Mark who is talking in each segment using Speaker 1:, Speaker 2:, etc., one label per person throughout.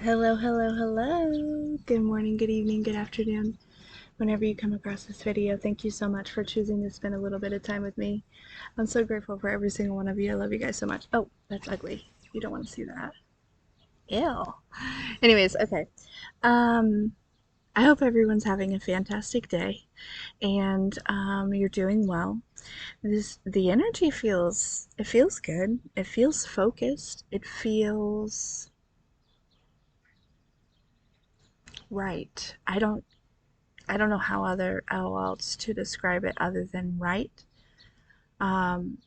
Speaker 1: Hello, hello, hello. Good morning, good evening, good afternoon. Whenever you come across this video, thank you so much for choosing to spend a little bit of time with me. I'm so grateful for every single one of you. I love you guys so much. Oh, that's ugly. You don't want to see that. Ew. Anyways, okay. Um, I hope everyone's having a fantastic day and you're doing well. The energy feels good. It feels focused. It feels right. I don't know how else to describe it other than right. Um,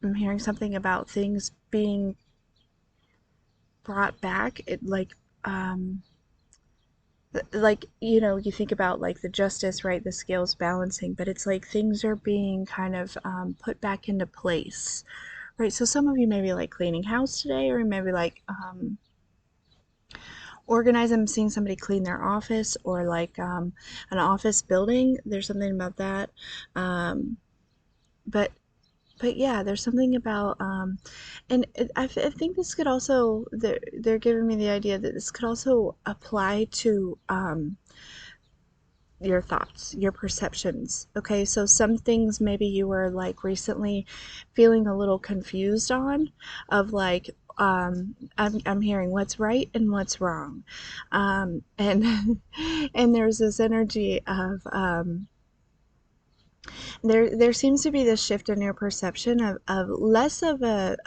Speaker 1: I'm hearing something about things being brought back. Um, you think about like the justice, right? The scales balancing, but it's like things are being kind of put back into place, right? So some of you may be like cleaning house today, or maybe like organize. I'm seeing somebody clean their office or like an office building. There's something about that. Um, but but yeah, there's something about and I think this could also they're giving me the idea that this could also apply to your thoughts, your perceptions. Okay, so some things maybe you were like recently feeling a little confused on, of like I'm hearing what's right and what's wrong, and and there's this energy of there seems to be this shift in your perception of less of a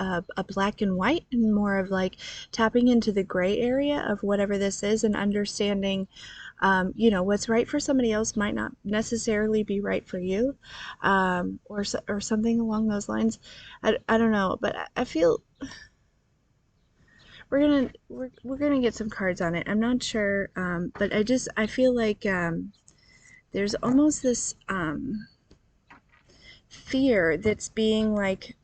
Speaker 1: black and white and more of like tapping into the gray area of whatever this is and understanding what's right for somebody else might not necessarily be right for you, or something along those lines. I don't know, but I feel we're gonna get some cards on it. I'm not sure, but I feel like there's almost this fear that's being like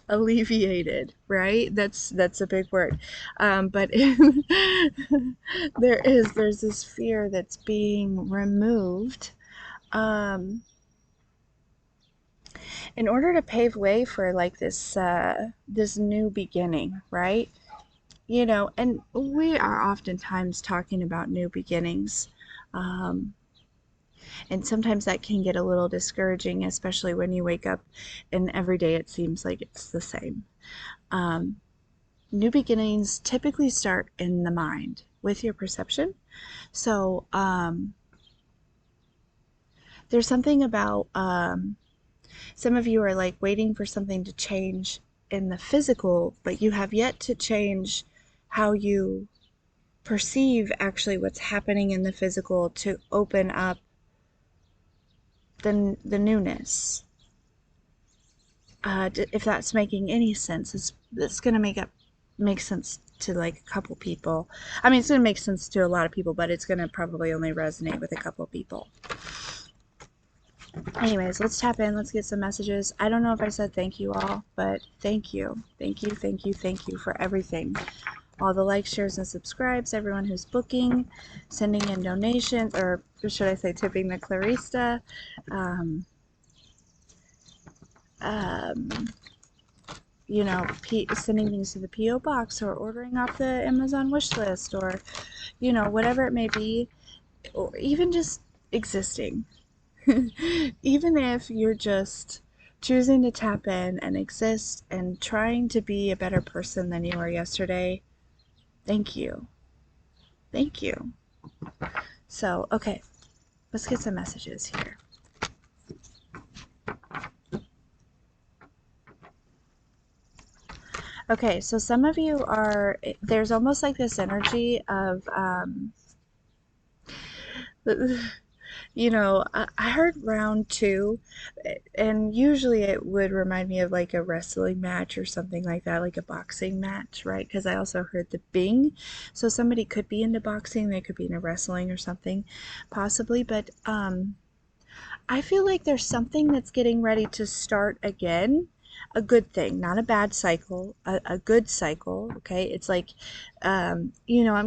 Speaker 1: alleviated, right? That's a big word, but there's this fear that's being removed, um, in order to pave way for like this new beginning, right? And we are oftentimes talking about new beginnings. Um, and sometimes that can get a little discouraging, especially when you wake up and every day it seems like it's the same. Um, New beginnings typically start in the mind with your perception. So there's something about some of you are like waiting for something to change in the physical, but you have yet to change how you perceive actually what's happening in the physical to open up the newness. If that's making any sense, it's going to make sense to like a couple people. I mean, it's going to make sense to a lot of people, but it's going to probably only resonate with a couple people. Anyways, let's tap in. Let's get some messages. I don't know if I said thank you all, but thank you. Thank you, thank you, thank you for everything. All the likes, shares, and subscribes, everyone who's booking, sending in donations, or should I say tipping the Clarista, um, um, sending things to the P.O. box or ordering off the Amazon wish list, or, whatever it may be, or even just existing. Even if you're just choosing to tap in and exist and trying to be a better person than you were yesterday, thank you. Thank you. So, okay, let's get some messages here. Okay, so some of you there's almost like this energy of, I heard round two, and usually it would remind me of like a wrestling match or something like that, like a boxing match, right? Because I also heard the bing. So somebody could be into boxing, they could be into wrestling or something, possibly. But I feel like there's something that's getting ready to start again. A good thing, not a bad cycle, a good cycle. Okay. It's like, I'm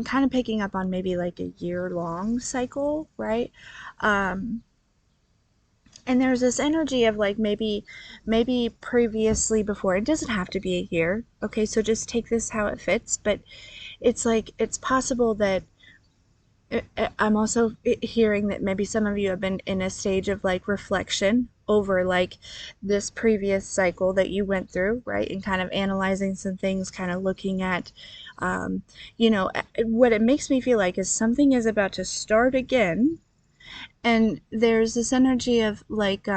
Speaker 1: kind of picking up on maybe like a year-long cycle, right? Um, and there's this energy of like maybe previously before, it doesn't have to be a year, okay, so just take this how it fits, but it's like it's possible that I'm also hearing that maybe some of you have been in a stage of like reflection over like this previous cycle that you went through, right? And kind of analyzing some things, kind of looking at, um, what it makes me feel like is something is about to start again. And there's this energy of like,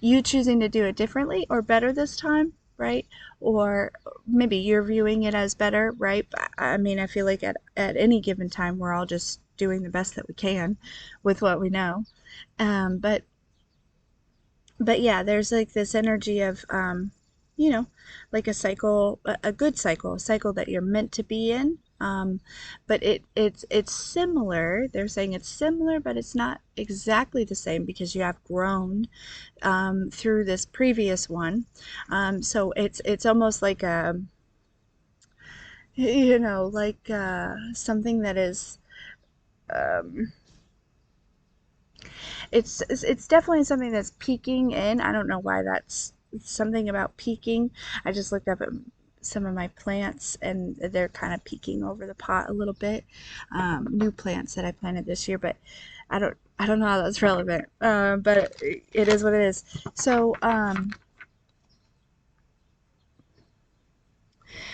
Speaker 1: you choosing to do it differently or better this time, right? Or maybe you're viewing it as better, right? I mean, I feel like at any given time, we're all just doing the best that we can with what we know. But yeah, there's like this energy of, you know, like a cycle, a good cycle, a cycle that you're meant to be in. But it's similar. They're saying it's similar, but it's not exactly the same because you have grown through this previous one. So it's almost like a, like something that is, um, it's definitely something that's peaking in. I don't know why that's something about peaking. I just looked up at some of my plants and they're kind of peeking over the pot a little bit. New plants that I planted this year, but I don't know how that's relevant. But it is what it is. So,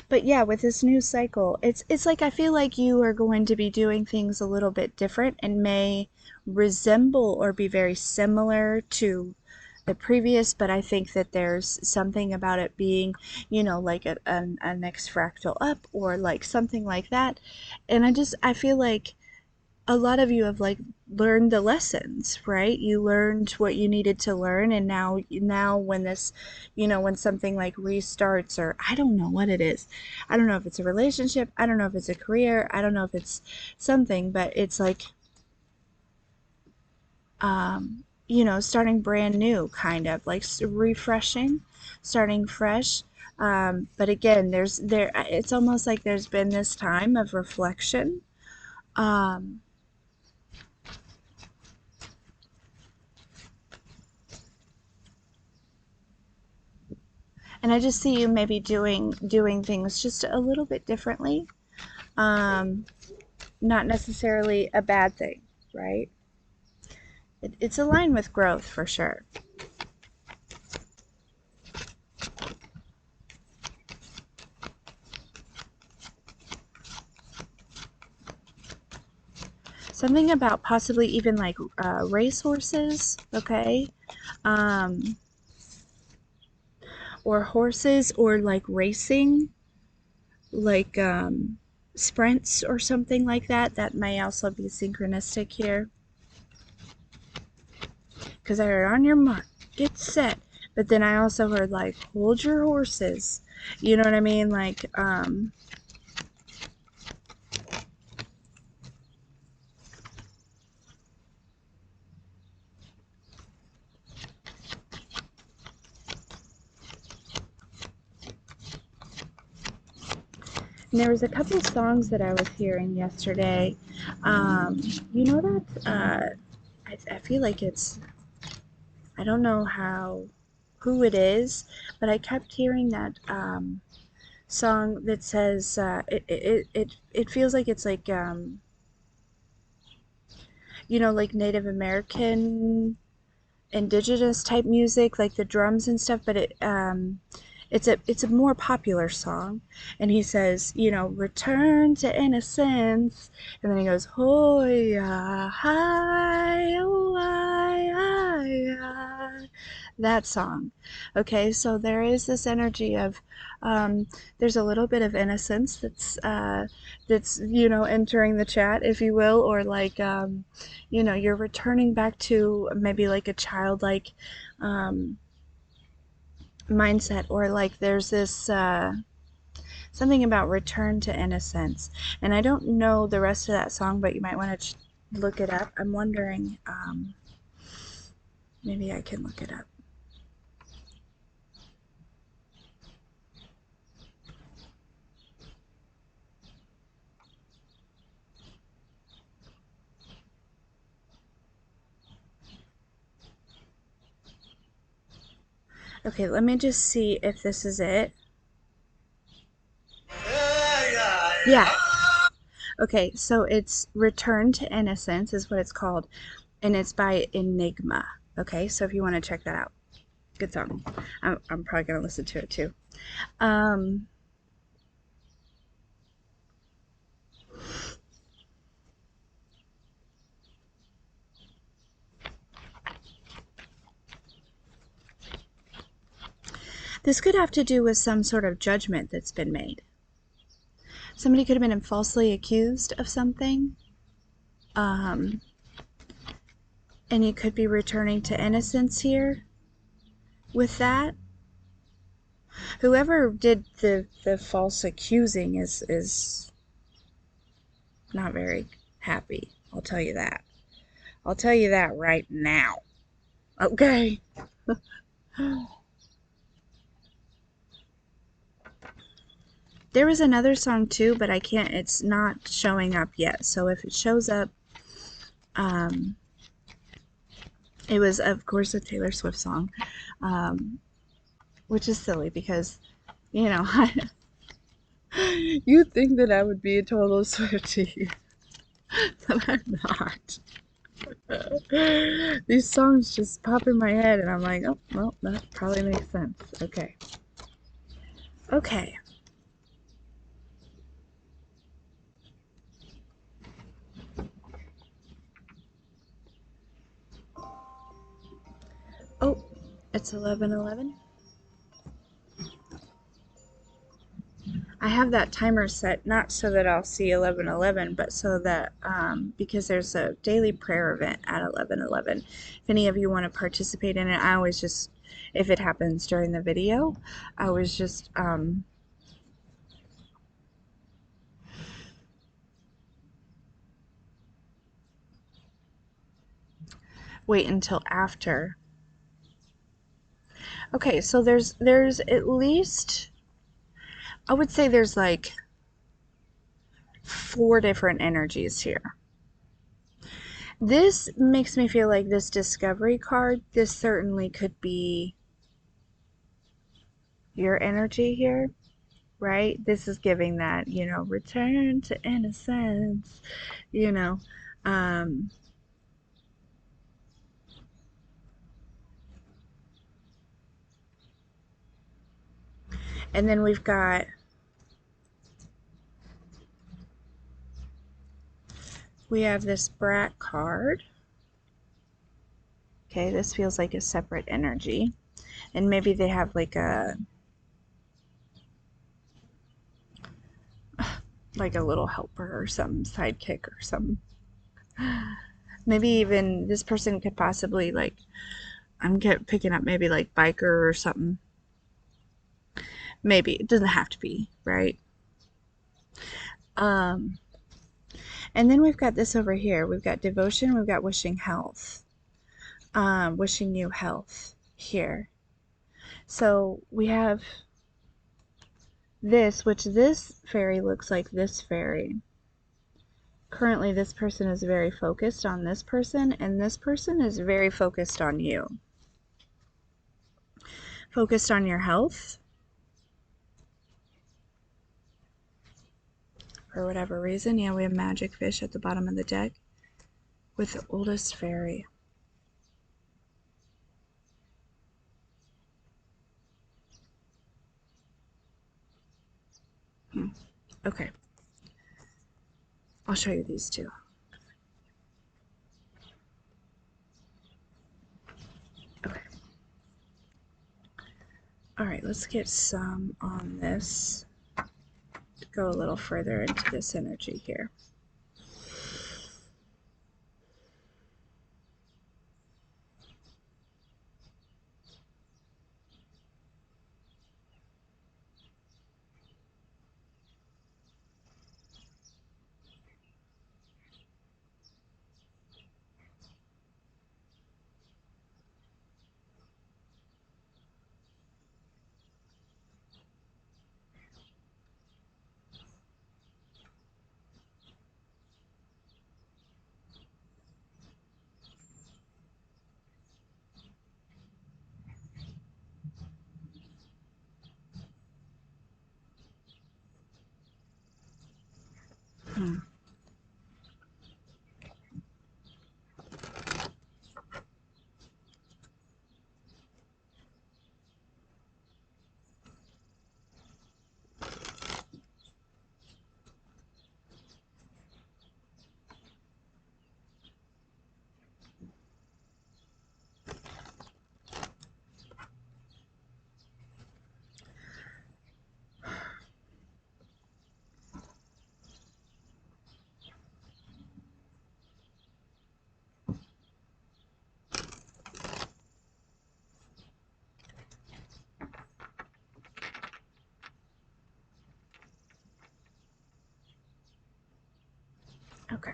Speaker 1: but yeah, with this new cycle, it's like I feel like you are going to be doing things a little bit different and may resemble or be very similar to the previous, but I think that there's something about it being, like a next fractal up or like something like that. And I feel like a lot of you have like learned the lessons, right? You learned what you needed to learn, and now when this, when something like restarts, or I don't know what it is. I don't know if it's a relationship, I don't know if it's a career, I don't know if it's something, but it's like, starting brand new, kind of like refreshing, starting fresh. But again, it's almost like there's been this time of reflection. Um, and I just see you maybe doing things just a little bit differently. Um, Not necessarily a bad thing, right? It's aligned with growth for sure. Something about possibly even like racehorses, okay? Um, or horses, or like racing, like sprints or something like that. That may also be synchronistic here. Because I heard on your mark, get set. But then I also heard like hold your horses. You know what I mean? Like, and there was a couple songs that I was hearing yesterday. Um, you know that I feel like I don't know who it is, but I kept hearing that song that says it feels like it's like like Native American indigenous type music, like the drums and stuff, but it's a more popular song. And he says, return to innocence, and then he goes, hoya hi oh I that song. Okay, so there is this energy of, there's a little bit of innocence that's entering the chat, if you will, or like, you're returning back to maybe like a childlike um, mindset, or like there's this something about return to innocence. And I don't know the rest of that song, but you might want to look it up. I'm wondering, maybe I can look it up. Okay, let me just see if this is it. Yeah, Okay, so it's Return to Innocence is what it's called, and it's by Enigma. Okay, so if you want to check that out, good song. I'm probably gonna listen to it too. Um, this could have to do with some sort of judgment that's been made. Somebody could have been falsely accused of something, um, and you could be returning to innocence here with that. Whoever did the false accusing is not very happy. I'll tell you that. I'll tell you that right now. Okay. There was another song too, but I can't, it's not showing up yet. So if it shows up, um, it was, of course, a Taylor Swift song, which is silly because, you know, you'd think that I would be a total Swiftie, but I'm not. These songs just pop in my head, and I'm like, oh, well, that probably makes sense. Okay. Okay. Oh, it's 11:11. I have that timer set not so that I'll see 11:11, but so that because there's a daily prayer event at 11:11. If any of you want to participate in it, I always just, if it happens during the video, I always just wait until after. Okay, so there's at least, I would say there's like 4 different energies here. This makes me feel like this discovery card, this certainly could be your energy here, right? This is giving that, you know, return to innocence, you know. Um, and then we have this brat card. Okay, this feels like a separate energy. And maybe they have like a little helper or some sidekick or something. Maybe even this person could possibly like, picking up maybe like biker or something. Maybe it doesn't have to be, right? Um, and then we've got this over here. We've got devotion. We've got wishing health. Wishing you health here. So we have this, which this fairy looks like this fairy. Currently, this person is very focused on this person, and this person is very focused on you. Focused on your health. For whatever reason, yeah, we have magic fish at the bottom of the deck with the oldest fairy. Okay. I'll show you these two. Okay. All right, let's get some on this. Go a little further into this energy here. Okay.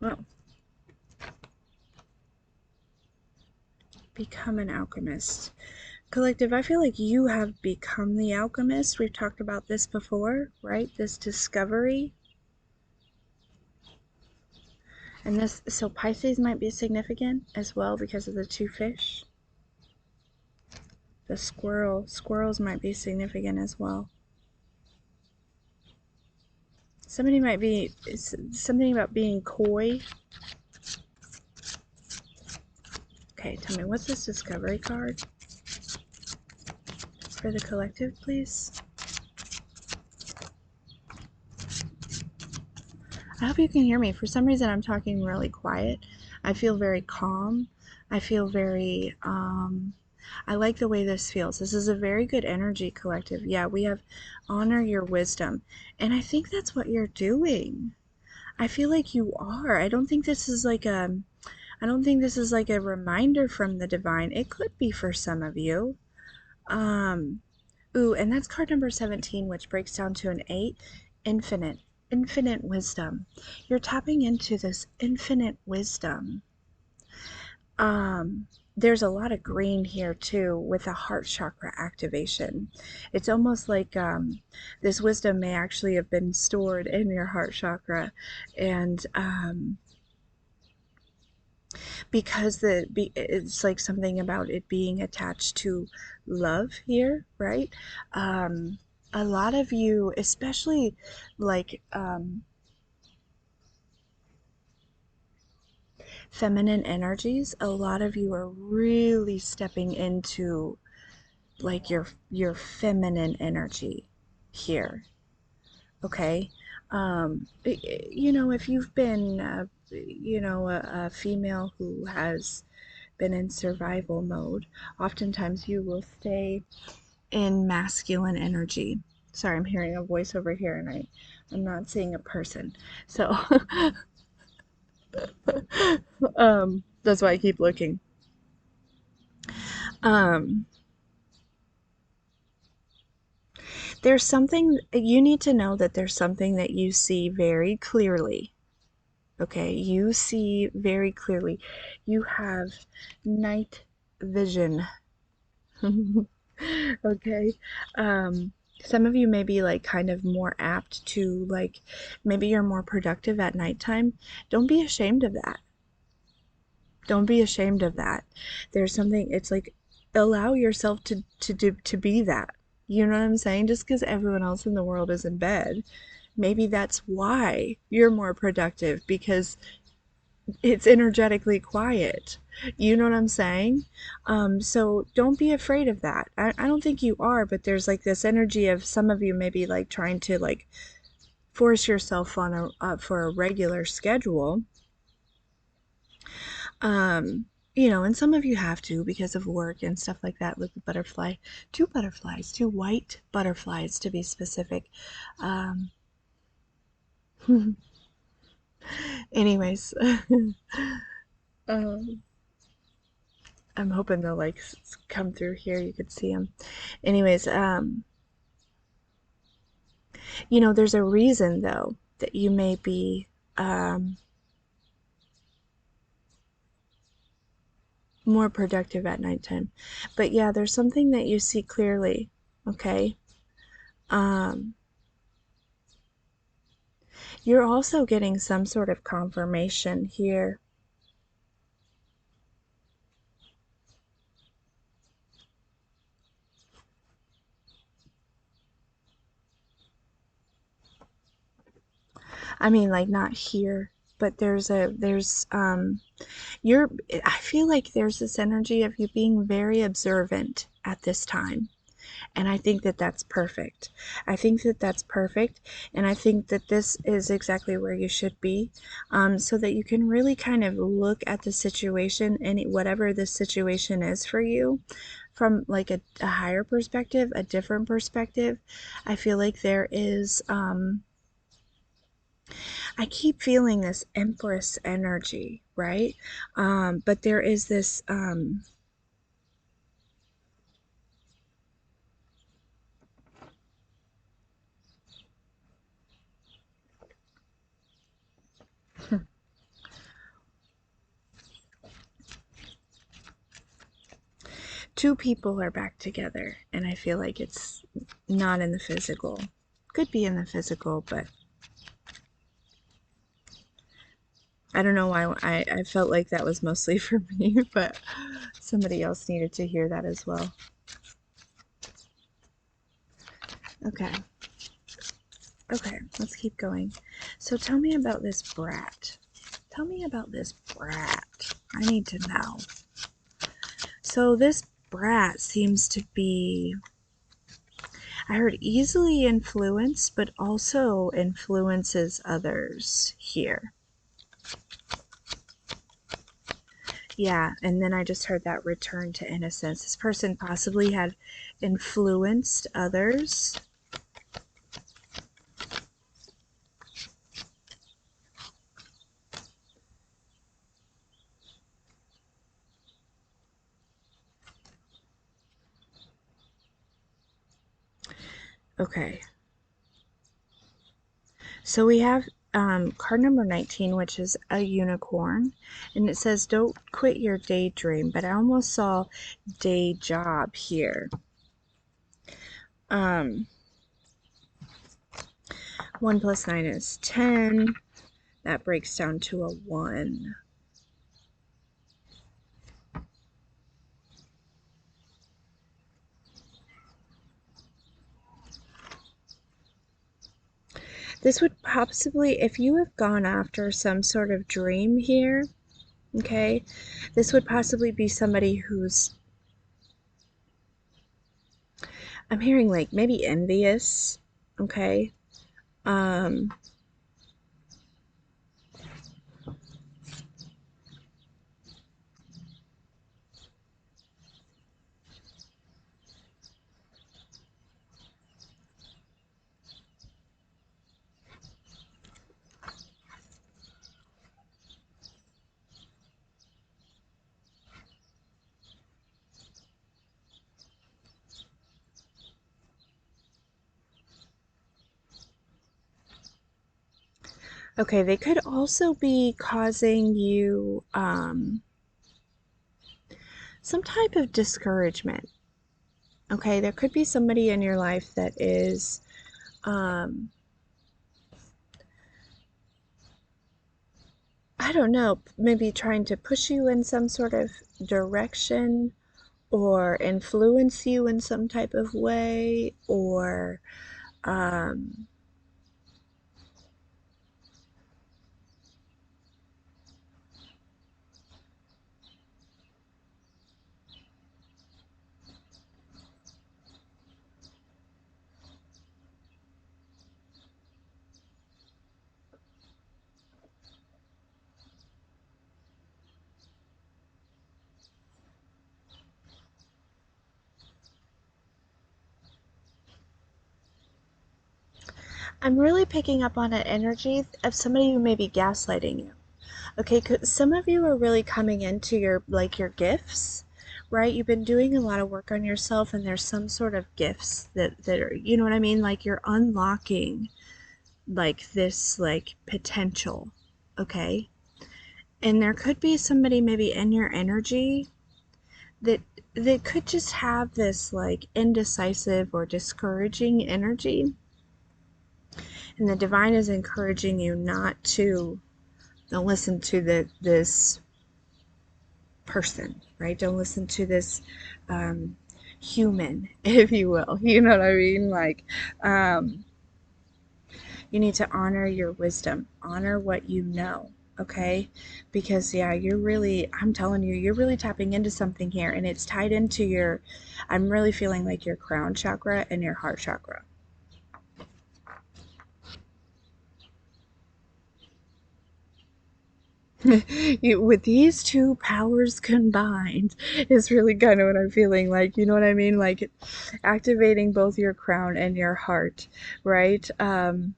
Speaker 1: Well, become an alchemist. Collective, I feel like you have become the alchemist. We've talked about this before, right? This discovery. And this, so Pisces might be significant as well because of the two fish. The squirrels might be significant as well. Somebody might be, something about being coy. Okay, tell me, what's this discovery card for the collective, please? I hope you can hear me. For some reason, I'm talking really quiet. I feel very calm. I feel very, I like the way this feels. This is a very good energy, collective. Yeah, we have honor your wisdom. And I think that's what you're doing. I feel like you are. I don't think this is like a reminder from the divine. It could be for some of you. Um, Ooh, and that's card number 17, which breaks down to an 8. Infinite. Infinite wisdom. You're tapping into this infinite wisdom. There's a lot of green here too with a heart chakra activation. It's almost like this wisdom may actually have been stored in your heart chakra, and because it's like something about it being attached to love here, right? A lot of you, especially like feminine energies, a lot of you are really stepping into like your feminine energy here. Okay. You know, if you've been you know, a female who has been in survival mode, oftentimes you will stay in masculine energy. Sorry, I'm hearing a voice over here and I'm not seeing a person. So that's why I keep looking. Um, there's something you need to know, that there's something that you see very clearly. Okay, you see very clearly. You have night vision. Okay. Um, some of you may be like kind of more apt to like, maybe you're more productive at nighttime. Don't be ashamed of that. Don't be ashamed of that. There's something, it's like, allow yourself to be that. You know what I'm saying? Just because everyone else in the world is in bed, maybe that's why you're more productive, because it's energetically quiet. You know what I'm saying? So don't be afraid of that. I don't think you are, but there's like this energy of some of you maybe like trying to like force yourself on a for a regular schedule. You know, and some of you have to because of work and stuff like that. With the butterfly, two white butterflies to be specific. Um, anyways, um, I'm hoping they'll like come through here. You could see them. Anyways, you know, there's a reason though that you may be more productive at nighttime. But yeah, there's something that you see clearly. Okay. Um, you're also getting some sort of confirmation here. I mean, like not here, but you're, I feel like there's this energy of you being very observant at this time. And I think that that's perfect. I think that that's perfect. And I think that this is exactly where you should be, so that you can really kind of look at the situation, and whatever the situation is for you, from like a higher perspective, a different perspective. I feel like there is, I keep feeling this Empress energy, right? But there is this, two people are back together, and I feel like it's not in the physical. Could be in the physical, but I don't know why I felt like that was mostly for me, but somebody else needed to hear that as well. Okay. Okay, let's keep going. So tell me about this brat. Tell me about this brat. I need to know. So this brat seems to be, I heard easily influenced, but also influences others here. Yeah, and then I just heard that return to innocence. This person possibly had influenced others. Okay. So we have card number 19, which is a unicorn, and it says don't quit your daydream, but I almost saw day job here. 1 plus 9 is 10. That breaks down to a 1. This would possibly, if you have gone after some sort of dream here, okay, this would possibly be somebody who's, I'm hearing like maybe envious, okay? Okay, they could also be causing you some type of discouragement. Okay, there could be somebody in your life that is I don't know, maybe trying to push you in some sort of direction or influence you in some type of way, or um, I'm really picking up on an energy of somebody who may be gaslighting you. Okay, 'cause some of you are really coming into your your gifts, right? You've been doing a lot of work on yourself, and there's some sort of gifts that are, you know what I mean? Like you're unlocking this potential, okay? And there could be somebody maybe in your energy that could just have this indecisive or discouraging energy, and the divine is encouraging you not to don't listen to this person, right? Don't listen to this human, if you will. You know what I mean? You need to honor your wisdom, honor what you know, okay? Because, yeah, I'm telling you, you're really tapping into something here, and it's tied into I'm really feeling like your crown chakra and your heart chakra. With these two powers combined is really kind of what I'm feeling like, you know what I mean? Like activating both your crown and your heart, right? And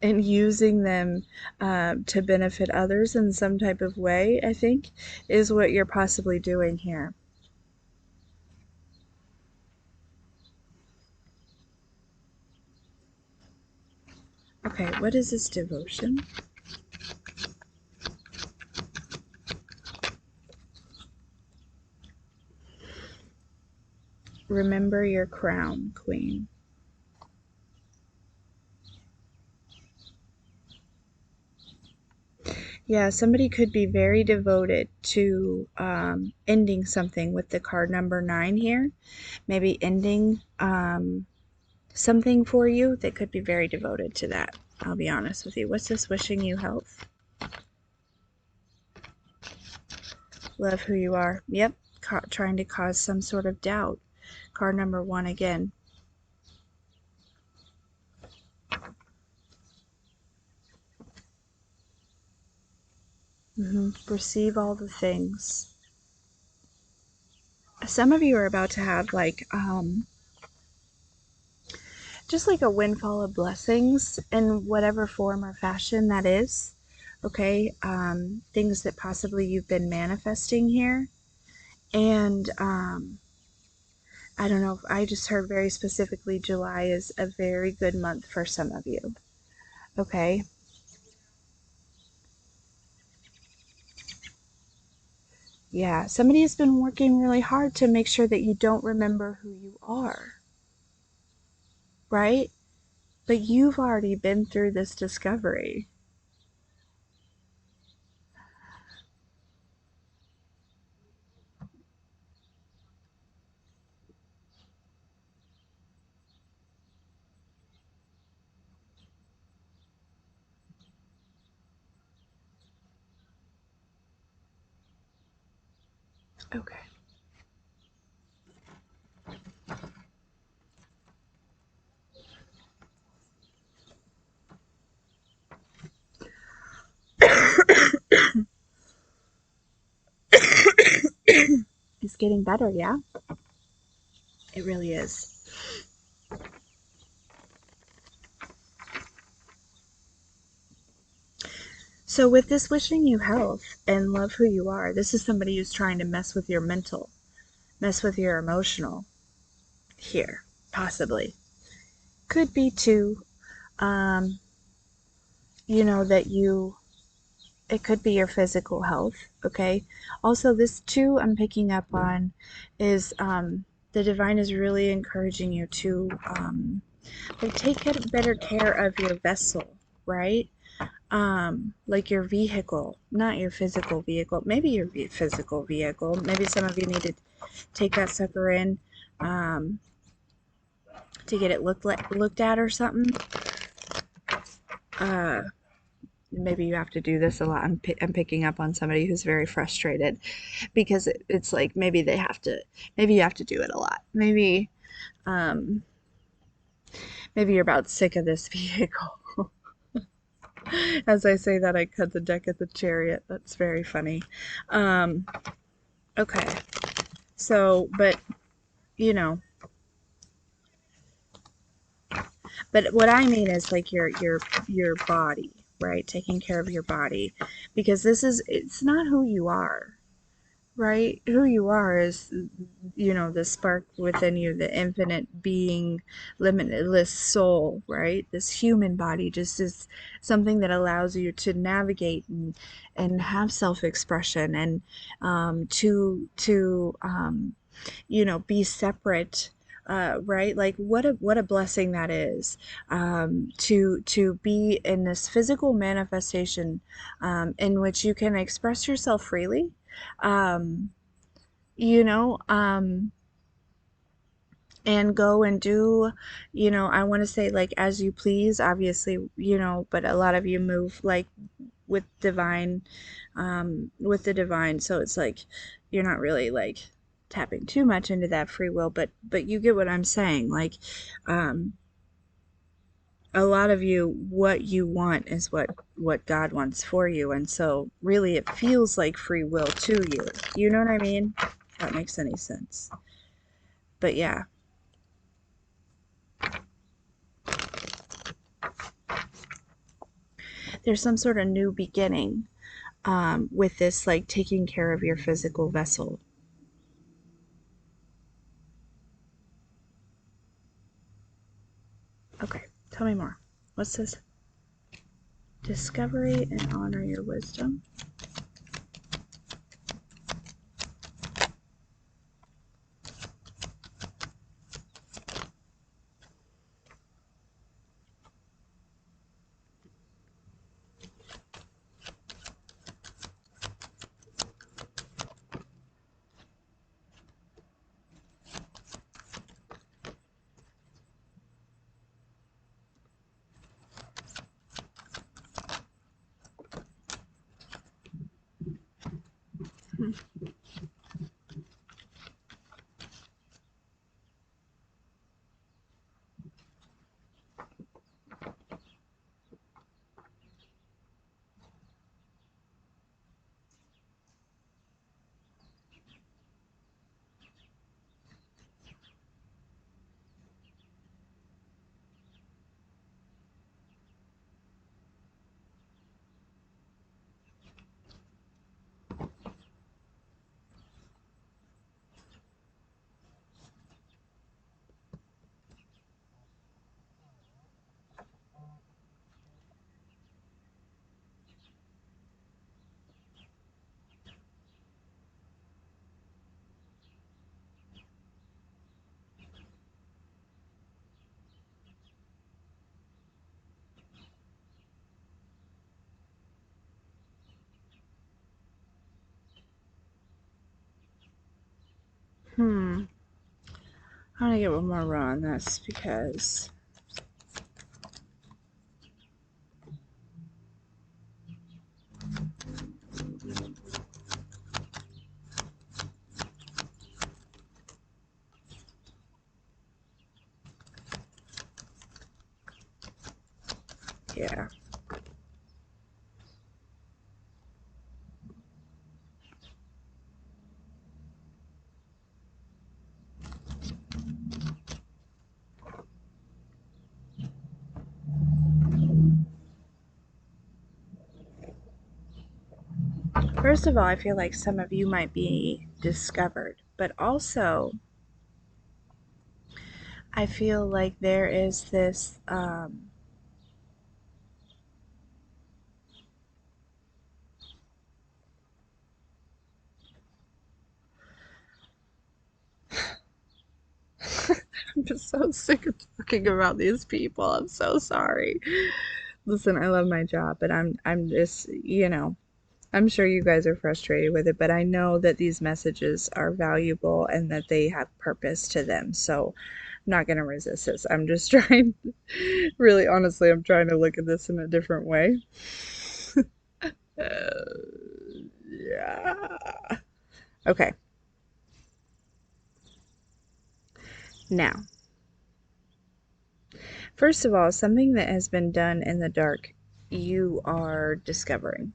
Speaker 1: using them to benefit others in some type of way, I think, is what you're possibly doing here. Okay, what is this devotion? remember your crown, Queen. Yeah, somebody could be very devoted to ending something with the card number 9 here. Maybe ending something for you. They could be very devoted to that. I'll be honest with you. What's this wishing you health? Love who you are. Yep, trying to cause some sort of doubt. Card number 1 again. Receive all the things. Some of you are about to have like just like a windfall of blessings in whatever form or fashion that is. Okay, things that possibly you've been manifesting here. And I don't know, I just heard very specifically July is a very good month for some of you. Okay. Yeah, somebody has been working really hard to make sure that you don't remember who you are, right? But you've already been through this discovery. Okay. It's getting better, yeah? It really is. So with this wishing you health and love who you are, this is somebody who's trying to mess with your mental, mess with your emotional here, possibly. Could be too, um, that it could be your physical health, okay? Also, this too I'm picking up on is the divine is really encouraging you to like take better care of your vessel, right? Like your vehicle, not your physical vehicle, maybe your physical vehicle. Maybe some of you need to take that sucker in to get it looked at or something. Maybe you have to do this a lot. I'm picking up on somebody who's very frustrated because it's like maybe you have to do it a lot. Um, maybe you're about sick of this vehicle. As I say that, I cut the deck of the chariot. That's very funny. Okay. So, but you know, but what I mean is like your body, right? Taking care of your body, because it's not who you are, right? Who you are is, the spark within you, the infinite being, limitless soul, right? This human body just is something that allows you to navigate and have self-expression and be separate. Right, like what a blessing that is, to be in this physical manifestation, in which you can express yourself freely, um, you know, um, and go and do, I want to say like as you please, obviously, but a lot of you move like with divine, with the divine. So it's like you're not really like tapping too much into that free will, but you get what I'm saying. Like, um, a lot of you, what you want is what God wants for you, and so really it feels like free will to you. You know what I mean? If that makes any sense. But yeah. There's some sort of new beginning, with this, like taking care of your physical vessel. Okay, tell me more. What's this? Discovery and honor your wisdom. I'm gonna get one more row on this because yeah. First of all, I feel like some of you might be discovered, but also I feel like there is this I'm just so sick of talking about these people. I'm so sorry. Listen, I love my job, but I'm just, I'm sure you guys are frustrated with it, but I know that these messages are valuable and that they have purpose to them. So I'm not going to resist this. I'm just trying, really honestly, I'm trying to look at this in a different way. Yeah. Okay. Now, first of all, something that has been done in the dark, you are discovering.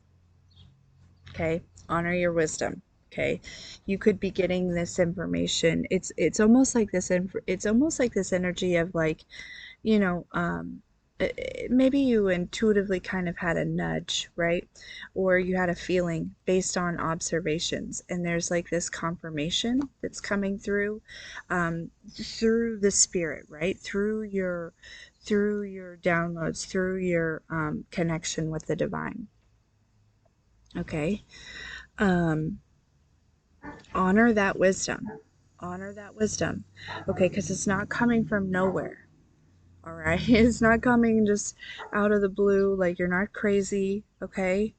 Speaker 1: Okay, honor your wisdom. Okay, you could be getting this information. It's almost like it's almost like this energy of like, you know, maybe you intuitively kind of had a nudge, right? Or you had a feeling based on observations, and there's like this confirmation that's coming through the spirit, right? Through your downloads, through your connection with the divine. Okay. Um, honor that wisdom. Honor that wisdom. Okay, because it's not coming from nowhere. All right. It's not coming just out of the blue. Like you're not crazy. Okay.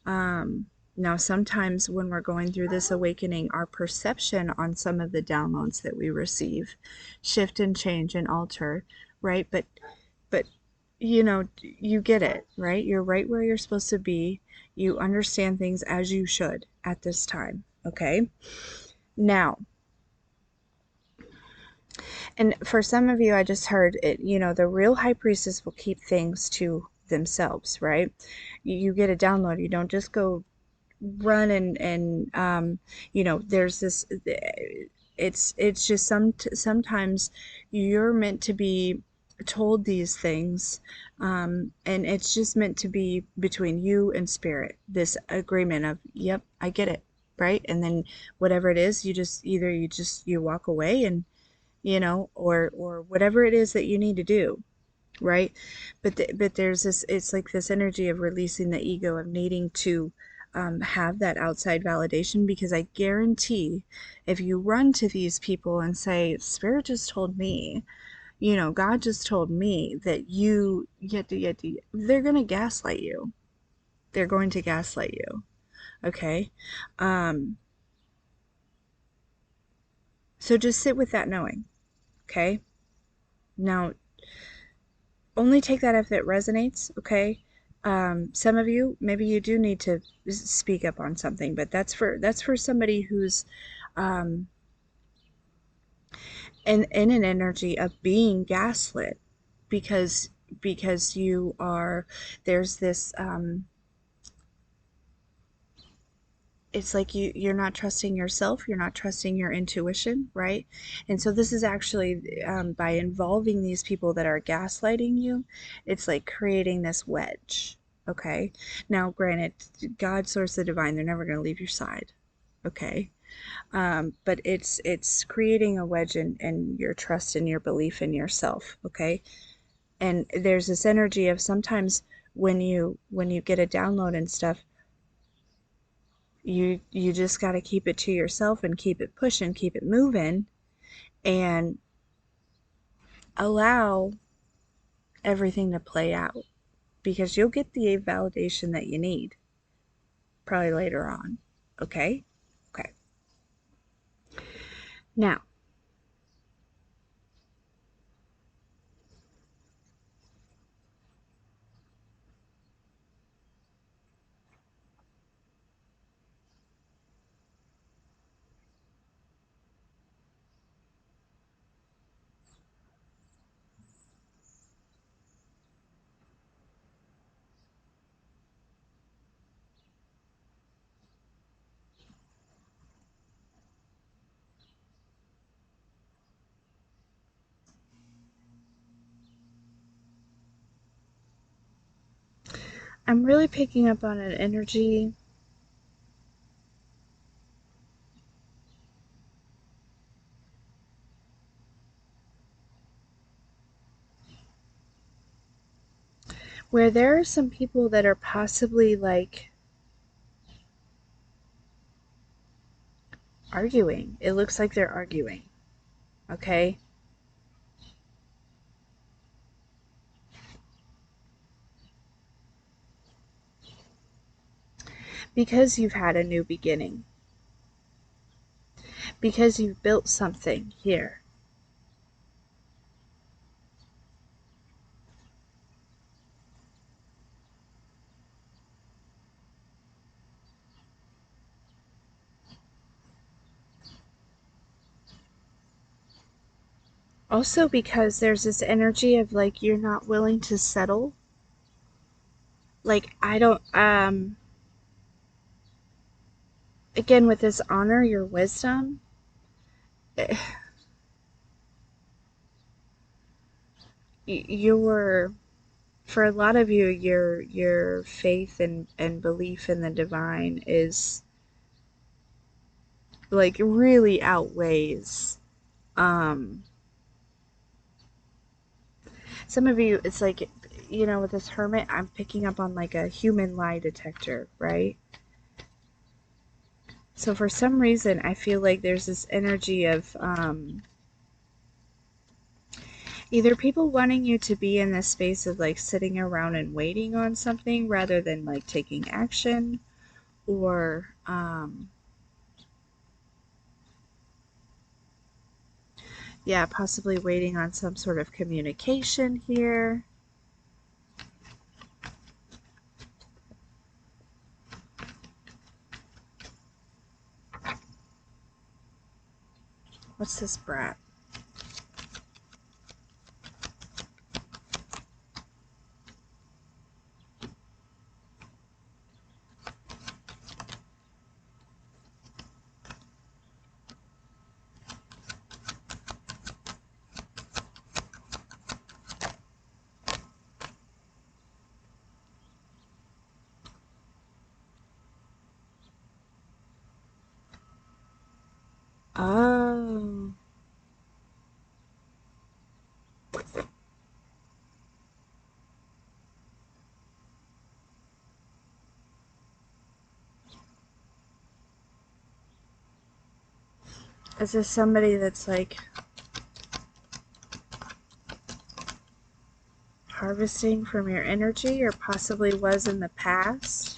Speaker 1: Now, sometimes when we're going through this awakening, our perception on some of the downloads that we receive shift and change and alter, right? But you get it, right? You're right where you're supposed to be. You understand things as you should at this time. Okay. Now, and for some of you, I just heard it, the real high priestess will keep things to themselves, right? You get a download, you don't just go run and there's this, it's just sometimes you're meant to be told these things, and it's just meant to be between you and spirit, this agreement of, yep, I get it, right? And then whatever it is, you just either you walk away and or whatever it is that you need to do, right? But there's this, it's like this energy of releasing the ego of needing to have that outside validation, because I guarantee if you run to these people and say, spirit just told me, God just told me that they're going to gaslight you. They're going to gaslight you. Okay. um so just sit with that knowing. Okay. Now, only take that if it resonates, okay? Some of you, maybe you do need to speak up on something, but that's for somebody who's um, in an energy of being gaslit, because you are, there's this it's like you're not trusting yourself, you're not trusting your intuition, right? And so this is actually, by involving these people that are gaslighting you, it's like creating this wedge. Okay, now granted, God, source, the divine, they're never going to leave your side. Okay, but it's creating a wedge in your trust and your belief in yourself. Okay, and there's this energy of sometimes when you get a download and stuff, you just got to keep it to yourself and keep it pushing, keep it moving, and allow everything to play out, because you'll get the validation that you need probably later on. Okay, okay. Now, I'm really picking up on an energy where there are some people that are possibly like arguing. It looks like they're arguing. Okay, because you've had a new beginning, because you've built something here. Also, because there's this energy of like you're not willing to settle. Like, I don't, again, with this honor your wisdom, eh, your, for a lot of you, your faith and belief in the divine is like really outweighs, um, some of you, it's like, with this hermit, I'm picking up on like a human lie detector, right? So for some reason, I feel like there's this energy of, either people wanting you to be in this space of like sitting around and waiting on something rather than like taking action, or yeah, possibly waiting on some sort of communication here. What's this brat? Oh, is this somebody that's like harvesting from your energy, or possibly was in the past?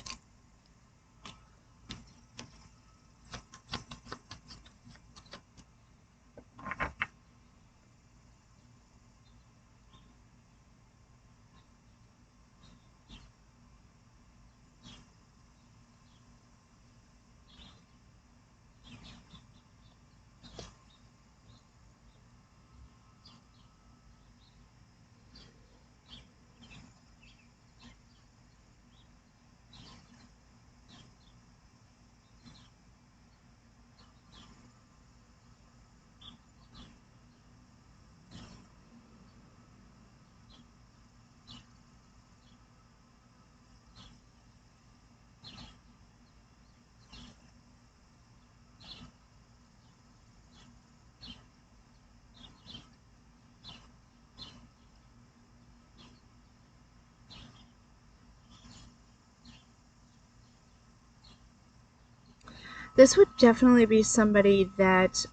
Speaker 1: This would definitely be somebody that,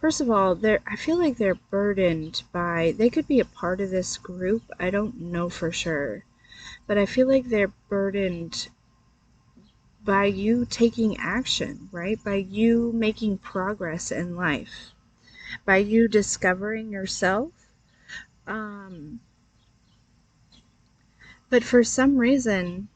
Speaker 1: first of all, I feel like they're burdened by, they could be a part of this group. I don't know for sure, but I feel like they're burdened by you taking action, right? By you making progress in life, by you discovering yourself. Um, but for some reason,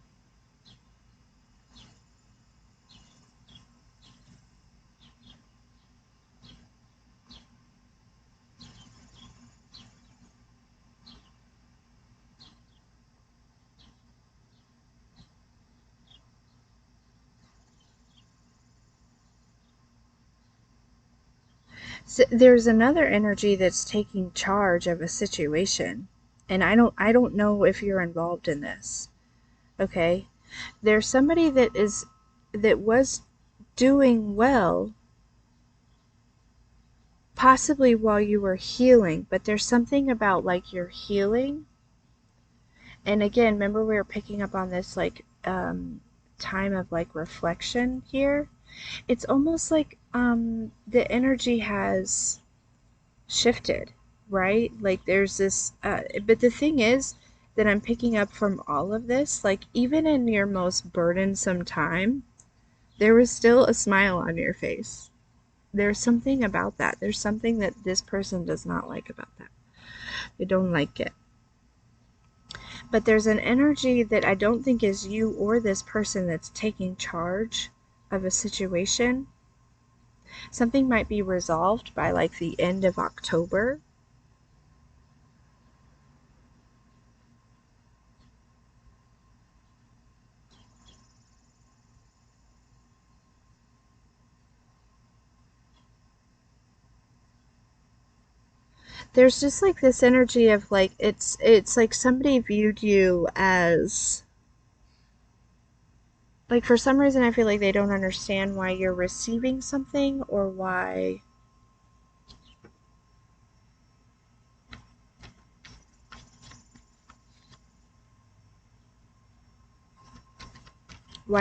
Speaker 1: there's another energy that's taking charge of a situation. And I don't know if you're involved in this. Okay? There's somebody that was doing well, possibly while you were healing, but there's something about like your healing. And again, remember we were picking up on this like time of like reflection here. It's almost like the energy has shifted, right? Like there's this but the thing is that I'm picking up from all of this, like even in your most burdensome time, there was still a smile on your face. There's something about that. There's something that this person does not like about that. They don't like it. But there's an energy that I don't think is you or this person that's taking charge of a situation. Something might be resolved by like the end of October. There's just like this energy of like it's like somebody viewed you as like for some reason I feel like they don't understand why you're receiving something or why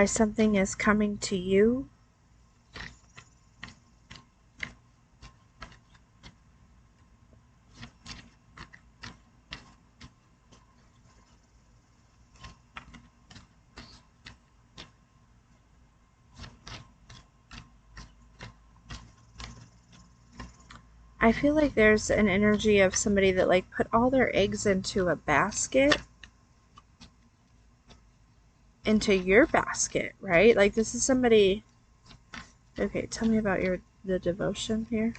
Speaker 1: something is coming to you. I feel like there's an energy of somebody that like put all their eggs into a basket, into your basket, right? Like this is somebody. Okay, tell me about the devotion here.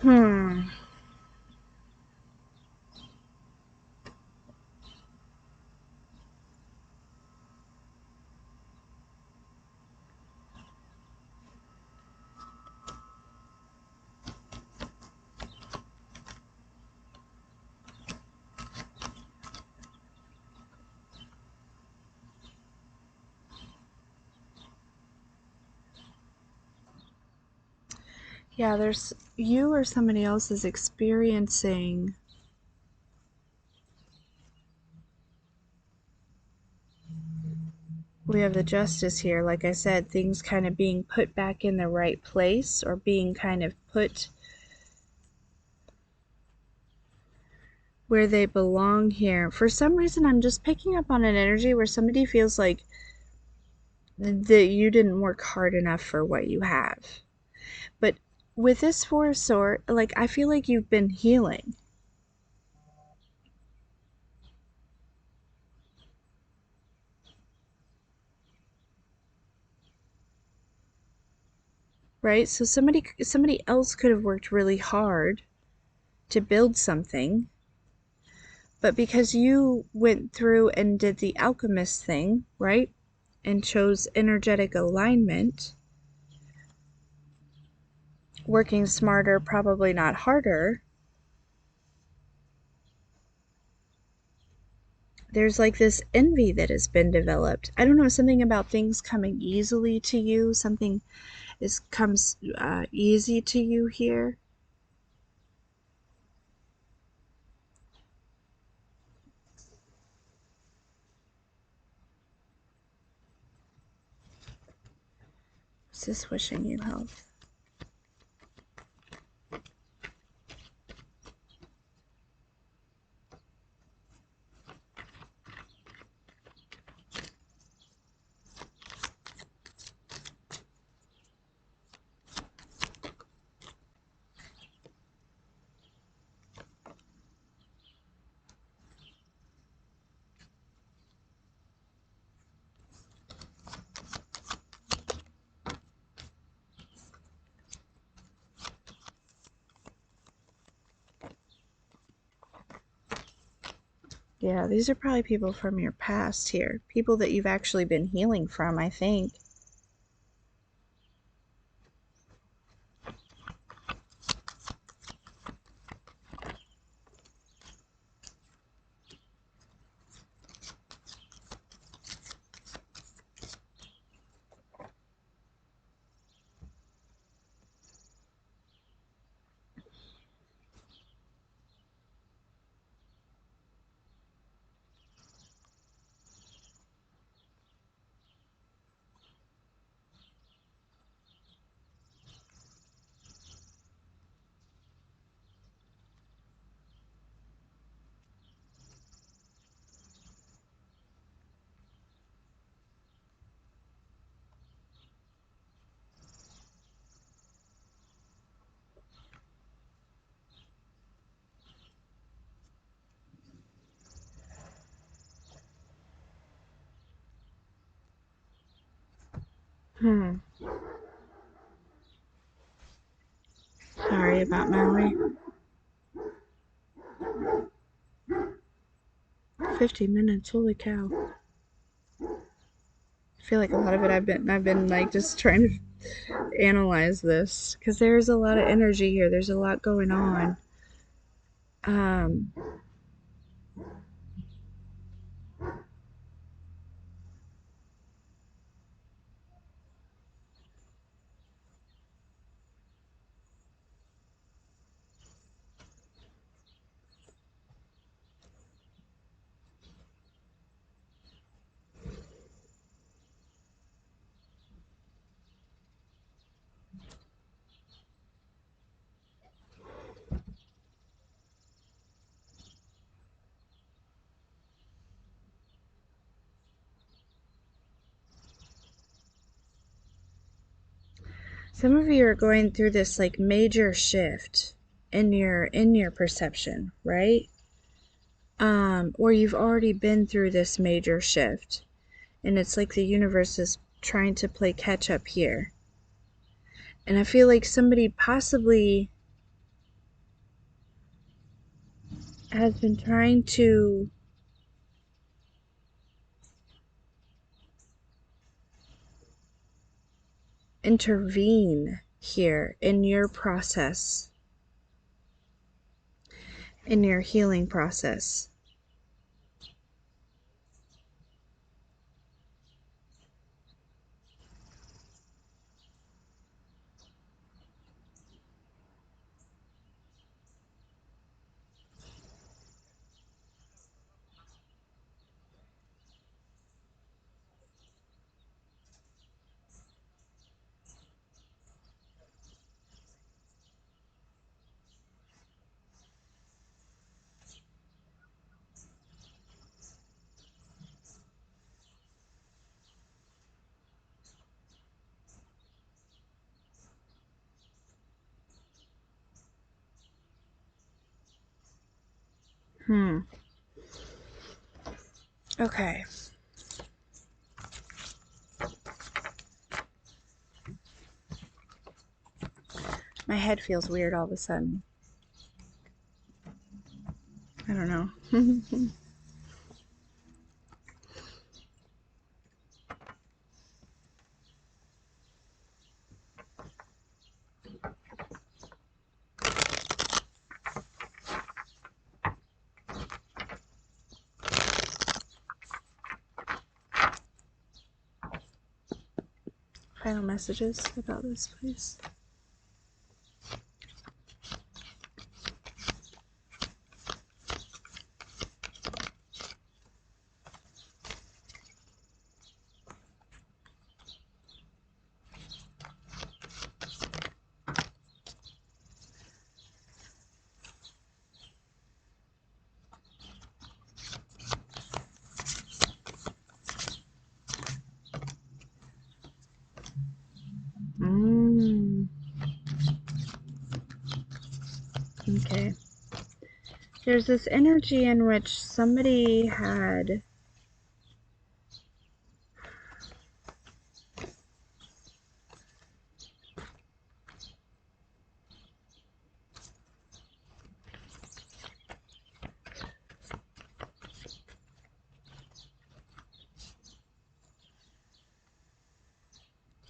Speaker 1: Hmm. Yeah, there's you or somebody else is experiencing. We have the justice here. Like I said, things kind of being put back in the right place or being kind of put where they belong here. For some reason, I'm just picking up on an energy where somebody feels like that you didn't work hard enough for what you have. But with this Four of Swords, like, I feel like you've been healing. Right? So somebody else could have worked really hard to build something, but because you went through and did the alchemist thing, right? And chose energetic alignment, working smarter, probably not harder, there's like this envy that has been developed. I don't know, something about things coming easily to you, something comes easy to you here. Is this wishing you health? Yeah, these are probably people from your past here. People that you've actually been healing from, I think. Hmm. Sorry about Maui. 50 minutes, holy cow. I feel like a lot of it I've been like just trying to analyze this because there's a lot of energy here. There's a lot going on. Um, some of you are going through this like major shift in your perception, right? Or you've already been through this major shift, and it's like the universe is trying to play catch up here. And I feel like somebody possibly has been trying to intervene here in your process, in your healing process. Okay. My head feels weird all of a sudden. I don't know. Final messages about this, please. Okay. There's this energy in which somebody had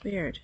Speaker 1: weird.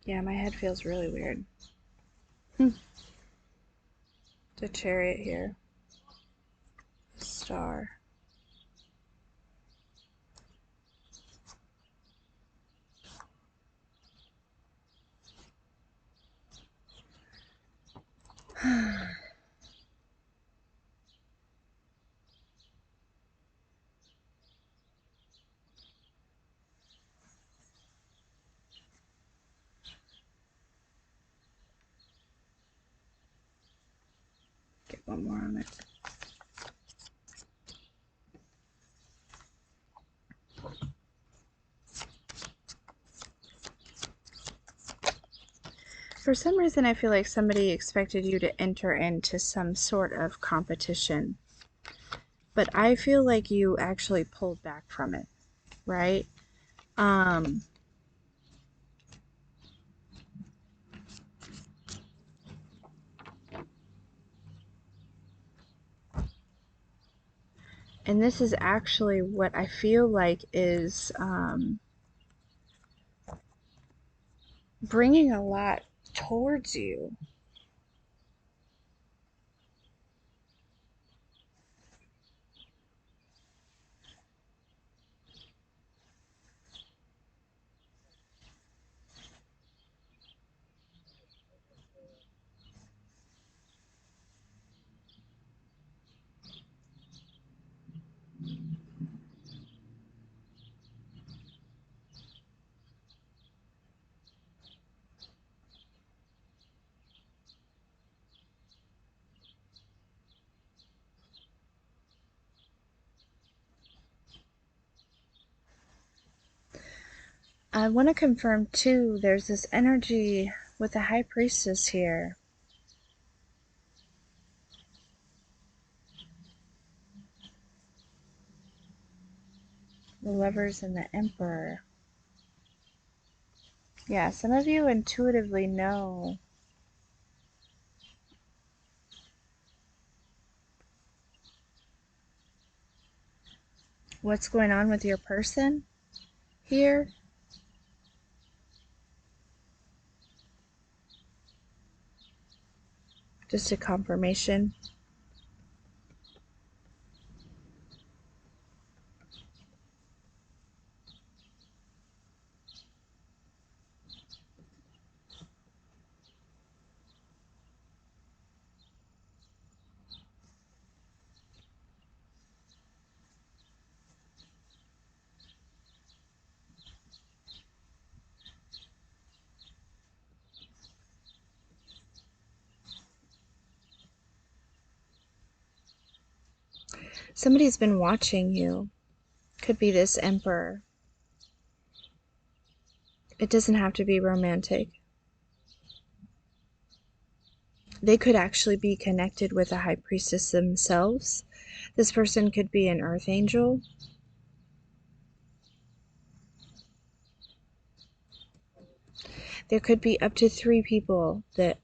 Speaker 1: Yeah, my head feels really weird. The chariot here. Star. Get one more on it. For some reason, I feel like somebody expected you to enter into some sort of competition. But I feel like you actually pulled back from it, right? And this is actually what I feel like is bringing a lot towards you. I want to confirm too, there's this energy with the High Priestess here. The Lovers and the Emperor. Yeah, some of you intuitively know what's going on with your person here. Just a confirmation. Somebody's been watching you. Could be this emperor. It doesn't have to be romantic. They could actually be connected with the high priestess themselves. This person could be an earth angel. There could be up to 3 people that,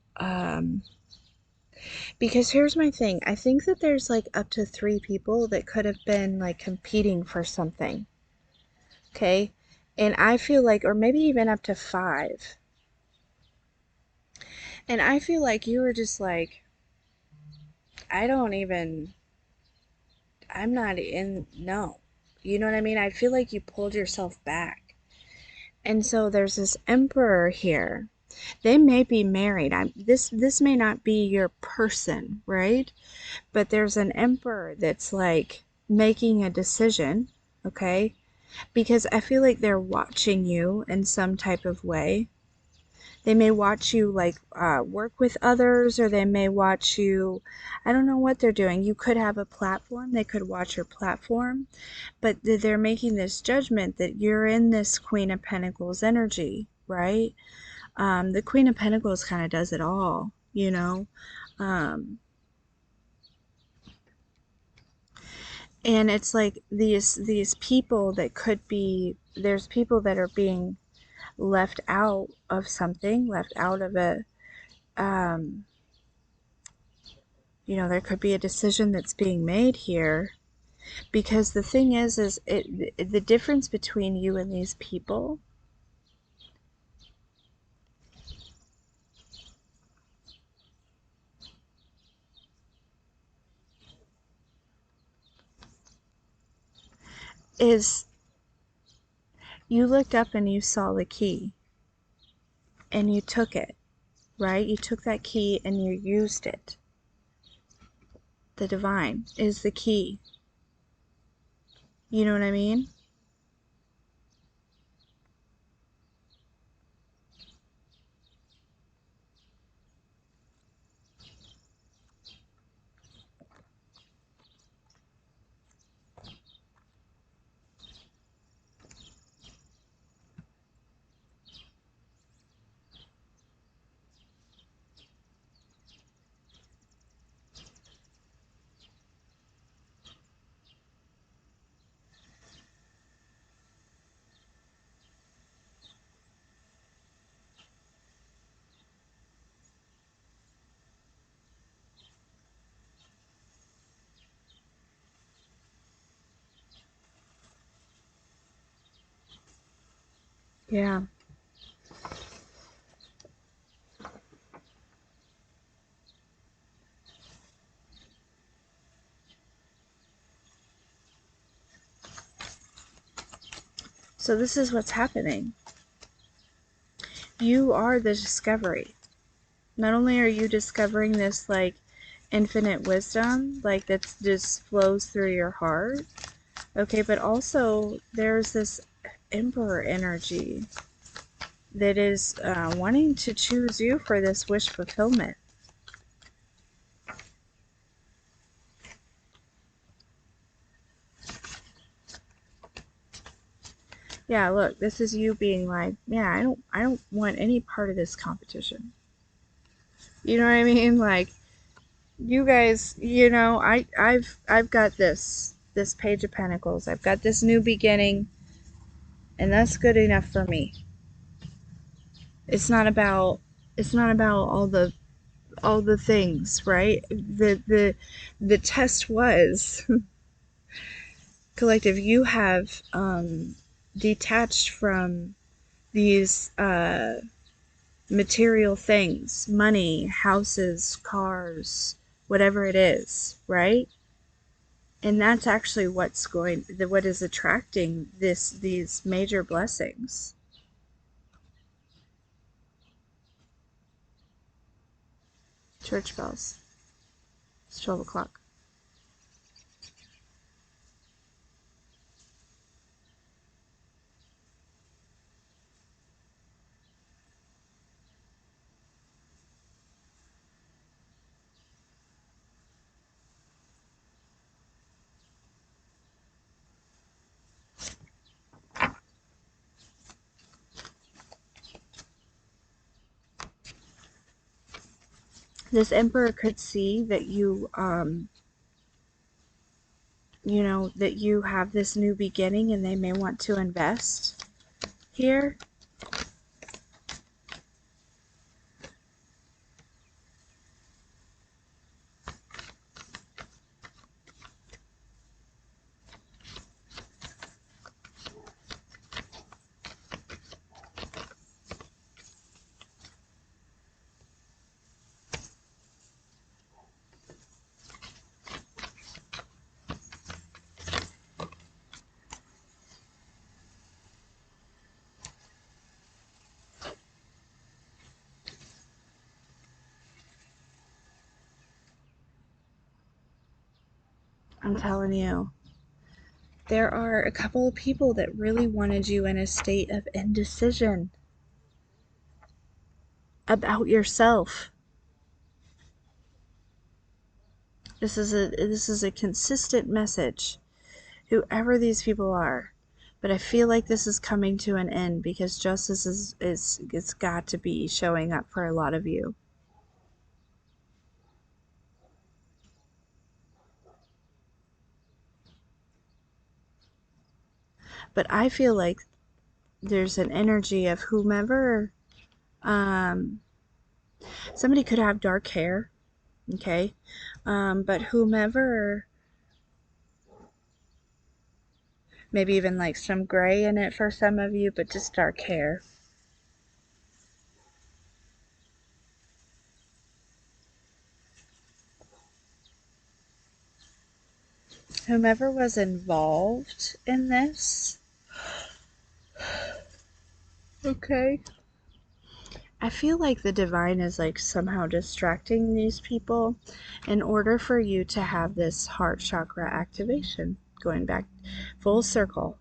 Speaker 1: because here's my thing. I think that there's like up to 3 people that could have been like competing for something. Okay? And I feel like, or maybe even up to 5. And I feel like you were just like, I don't even, I'm not in, no. You know what I mean? I feel like you pulled yourself back. And so there's this emperor here. They may be married. This may not be your person, right? But there's an emperor that's like making a decision, okay? Because I feel like they're watching you in some type of way. They may watch you like work with others, or they may watch you, I don't know what they're doing. You could have a platform. They could watch your platform, but they're making this judgment that you're in this Queen of Pentacles energy, right? The Queen of Pentacles kind of does it all, you know? Um, and it's like these people that could be, there's people that are being left out of something, left out of a, um, you know, there could be a decision that's being made here. Because the thing is the difference between you and these people is you looked up and you saw the key and you took it, right? You took that key and you used it. The divine is the key. You know what I mean? Yeah. So this is what's happening. You are the discovery. Not only are you discovering this like infinite wisdom, like that just flows through your heart, okay, but also there's this emperor energy that is wanting to choose you for this wish fulfillment. Yeah, look, this is you being like, yeah, I don't want any part of this competition. You know what I mean? Like, you guys, you know, I've got this Page of Pentacles. I've got this new beginning, and that's good enough for me. It's not about all the things, right? The test was collective. You have detached from these material things, money, houses, cars, whatever it is, right? And that's actually what is attracting these major blessings. Church bells. It's 12 o'clock. This emperor could see that that you have this new beginning and they may want to invest here. I'm telling you, there are a couple of people that really wanted you in a state of indecision about yourself. This is a consistent message, whoever these people are. But I feel like this is coming to an end because justice is it's got to be showing up for a lot of you. But I feel like there's an energy of whomever, um, somebody could have dark hair, okay? But whomever, maybe even like some gray in it for some of you, but just dark hair. Whomever was involved in this, okay? I feel like the divine is like somehow distracting these people in order for you to have this heart chakra activation. Going back full circle,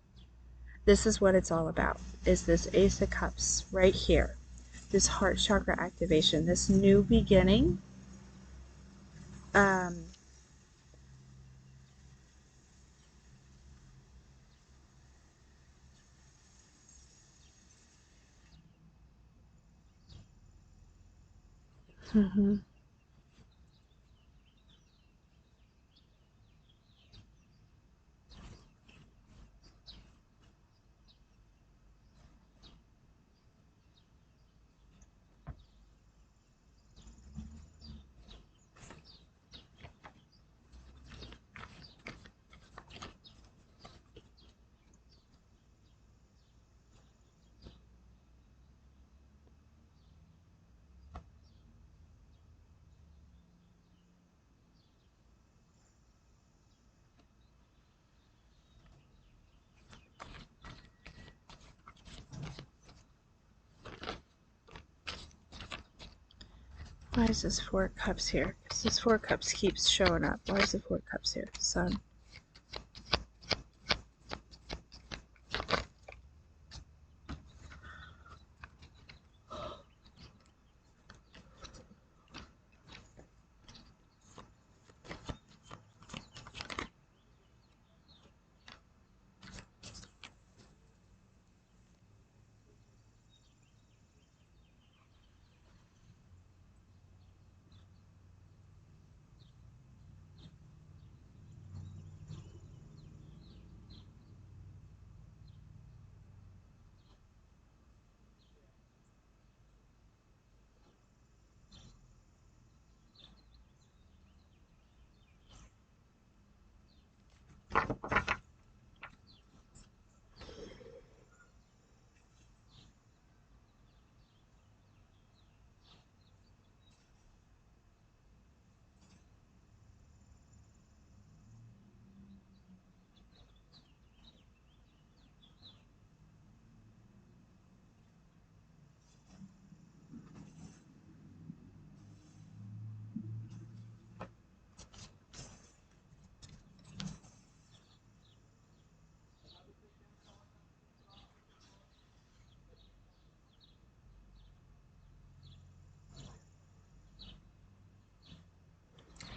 Speaker 1: this is what it's all about, is this Ace of Cups right here. This heart chakra activation, this new beginning. Um, mhm. Why is this Four of Cups here? Because this Four of Cups keeps showing up. Why is the Four of Cups here? Sun.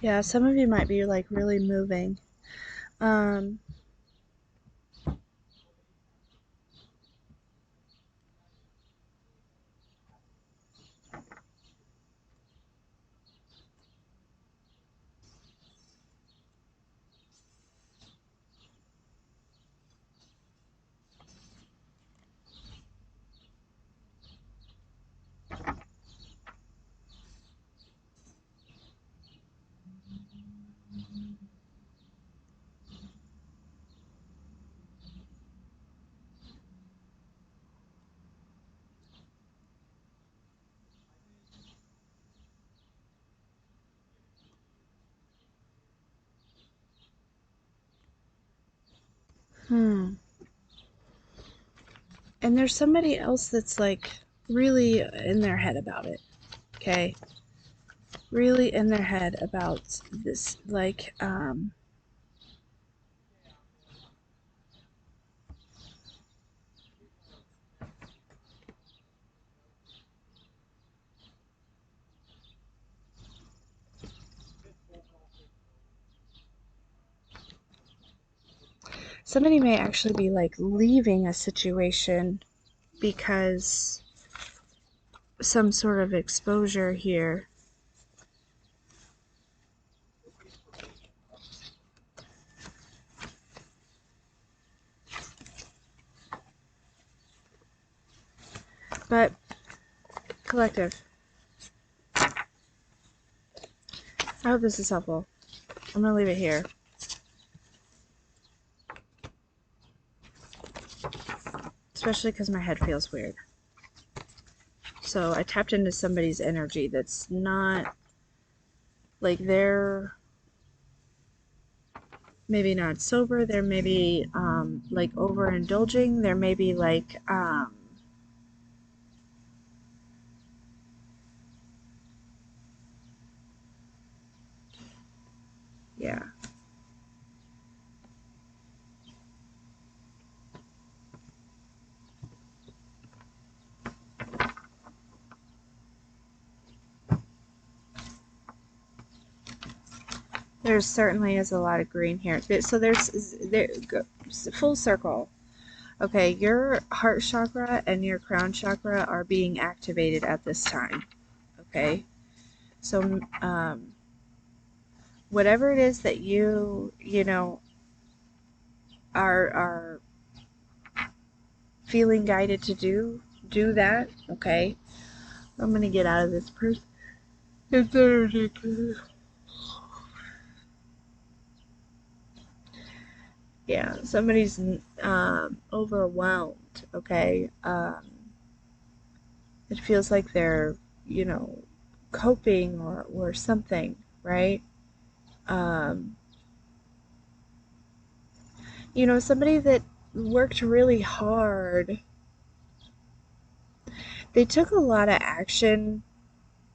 Speaker 1: Yeah, some of you might be like really moving. Um, hmm. And there's somebody else that's like really in their head about it. Okay, really in their head about this. Like, somebody may actually be like leaving a situation because some sort of exposure here. But collective, I hope this is helpful. I'm gonna leave it here. Especially because my head feels weird. So I tapped into somebody's energy that's not like they're maybe not sober, they're maybe like overindulging, they're maybe like yeah. There certainly is a lot of green here. So there full circle. Okay, your heart chakra and your crown chakra are being activated at this time. Okay, so whatever it is that you know are feeling guided to do that. Okay, I'm gonna get out of this person. It's energy. Yeah, somebody's overwhelmed. Okay, it feels like they're you know coping or something, right? Um, somebody that worked really hard. They took a lot of action,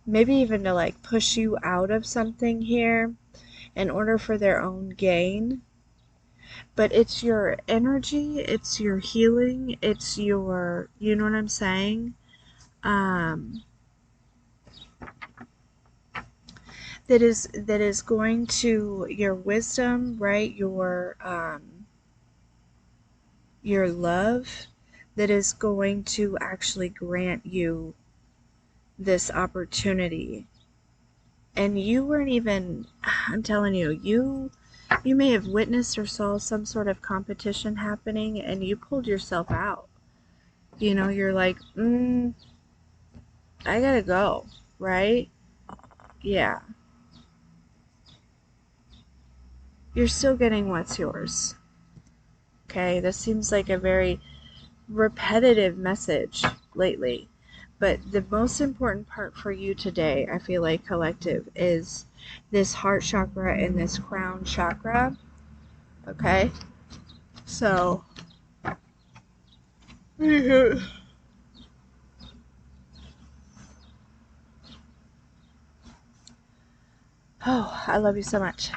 Speaker 1: maybe even to like push you out of something here in order for their own gain. But it's your energy, it's your healing, it's your, you know what I'm saying? Um, that is going to your wisdom, right? Your love that is going to actually grant you this opportunity. And you weren't even, I'm telling you, you may have witnessed or saw some sort of competition happening and you pulled yourself out. You're like, I gotta go, right? Yeah. You're still getting what's yours. Okay, this seems like a very repetitive message lately. But the most important part for you today, I feel like, collective, is this heart chakra and this crown chakra. Okay? So, oh, I love you so much.